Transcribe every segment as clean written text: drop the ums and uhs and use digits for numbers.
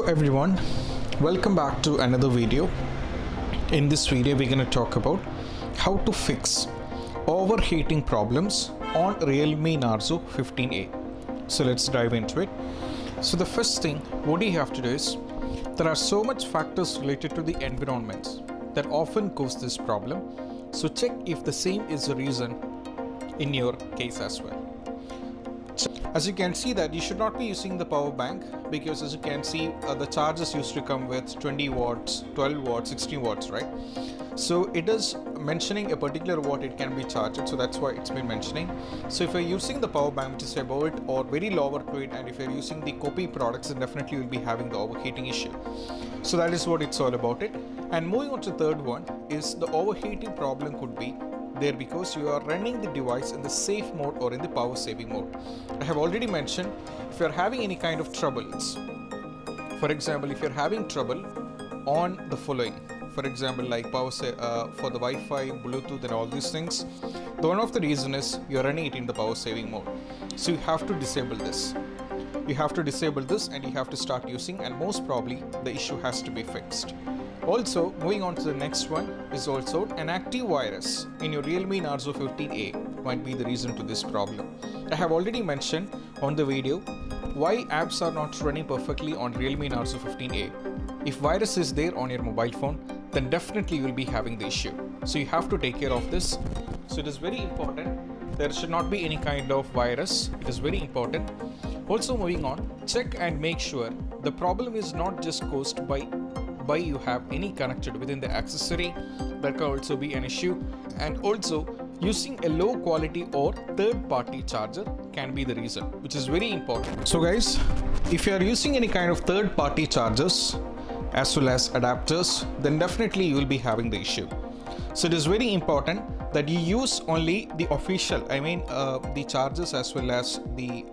Everyone, welcome back to another video. In this video we're going to talk about how to fix overheating problems on Realme Narzo 15A. So let's dive into it. So the first thing what you have to do is there are so much factors related to the environment that often cause this problem. So check if the same is the reason in your case as well. As you can see that you should not be using the power bank, because as you can see the chargers used to come with 20 watts, 12 watts, 16 watts, right? So it is mentioning a particular watt it can be charged, so that's why it's been mentioning. So if you're using the power bank which is above it or very lower to it, and if you're using the copy products, then definitely you'll be having the overheating issue. So that is what it's all about it. And moving on to the third one is the overheating problem could be there because you are running the device in the safe mode or in the power saving mode. I have already mentioned if you are having any kind of troubles, for example if you are having trouble on the following, for example like power for the Wi-Fi, Bluetooth and all these things, the one of the reason is you are running it in the power saving mode. So you have to disable this. You have to disable this and you have to start using, and most probably the issue has to be fixed. Also, moving on to the next one is also an active virus in your Realme Narzo 15A might be the reason to this problem. I have already mentioned on the video why apps are not running perfectly on Realme Narzo 15A. If virus is there on your mobile phone, then definitely you will be having the issue. So you have to take care of this. So it is very important. There should not be any kind of virus. It is very important. Also moving on, check and make sure the problem is not just caused by you have any connected within the accessory. That can also be an issue, and also using a low quality or third party charger can be the reason, which is very important. So guys, if you are using any kind of third party chargers as well as adapters, then definitely you will be having the issue. So it is very important that you use only the official, the chargers as well as the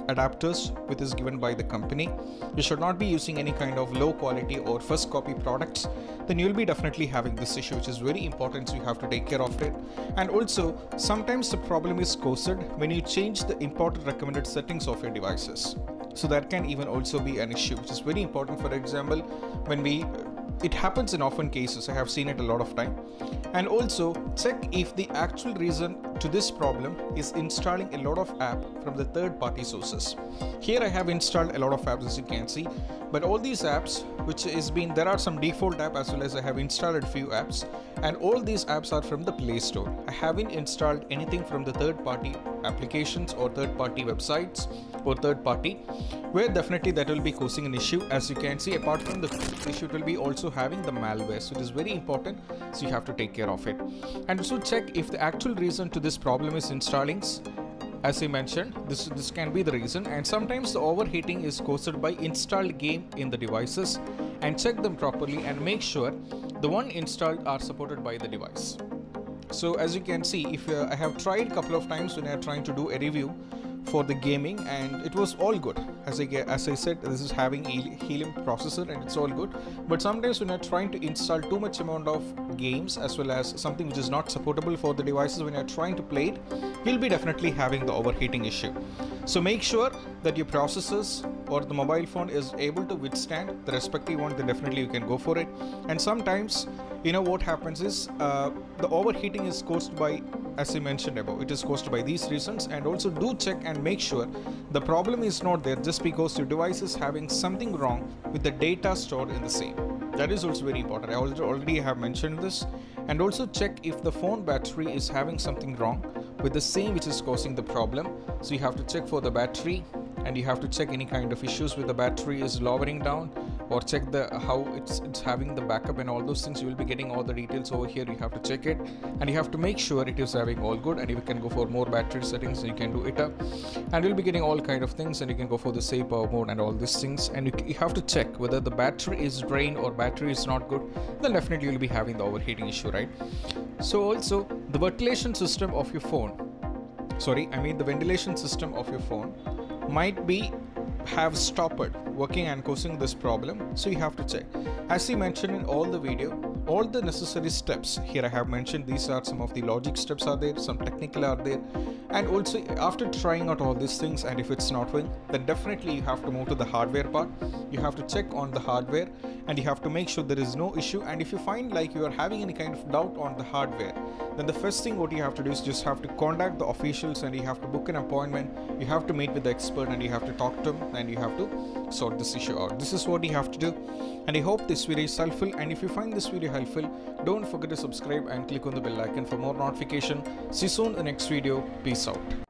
adapters which is given by the company. You should not be using any kind of low quality or first copy products, then you will be definitely having this issue, which is very important. So you have to take care of it. And also sometimes the problem is caused when you change the important recommended settings of your devices. So that can even also be an issue, which is very important. For example, when it happens in often cases, I have seen it a lot of time. And also check if the actual reason to this problem is installing a lot of app from the third party sources. Here I have installed a lot of apps, as you can see, but all these apps there are some default app as well as I have installed a few apps, and all these apps are from the Play Store. I haven't installed anything from the third party applications or third party websites or third party, where definitely that will be causing an issue. As you can see, apart from the issue, it will be also having the malware, so it is very important. So you have to take care of it. And also check if the actual reason to this problem is installing. As I mentioned, this can be the reason, and sometimes the overheating is caused by installed game in the devices, and check them properly and make sure the one installed are supported by the device. So as you can see, if I have tried a couple of times when I am trying to do a review for the gaming, and it was all good. As I said, this is having Helium processor and it's all good, but sometimes when you're trying to install too much amount of games as well as something which is not supportable for the devices, when you're trying to play it, you'll be definitely having the overheating issue. So make sure that your processors or the mobile phone is able to withstand the respective one, then definitely you can go for it. And sometimes what happens is the overheating is caused by, as I mentioned above, it is caused by these reasons. And also do check and make sure the problem is not there just because your device is having something wrong with the data stored in the same. That is also very important. I already have mentioned this. And also check if the phone battery is having something wrong with the same which is causing the problem. So you have to check for the battery, and you have to check any kind of issues with the battery is lowering down, or check how it's having the backup and all those things. You will be getting all the details over here. You have to check it, and you have to make sure it is having all good, and you can go for more battery settings, and you can do it up, and you'll be getting all kind of things, and you can go for the safe power mode and all these things. And you have to check whether the battery is drained or battery is not good, then definitely you'll be having the overheating issue, right? So also the ventilation system of your phone, the ventilation system of your phone might have stopped working and causing this problem. So you have to check. As I mentioned in all the video, all the necessary steps here I have mentioned, these are some of the logic steps are there, some technical are there, And also, after trying out all these things, and if it's not working, then definitely you have to move to the hardware part. You have to check on the hardware and you have to make sure there is no issue. And if you find like you are having any kind of doubt on the hardware, then the first thing what you have to do is just have to contact the officials and you have to book an appointment. You have to meet with the expert and you have to talk to them and you have to sort this issue out. This is what you have to do. And I hope this video is helpful, and if you find this video helpful, don't forget to subscribe and click on the bell icon for more notification. See you soon in the next video. Peace out.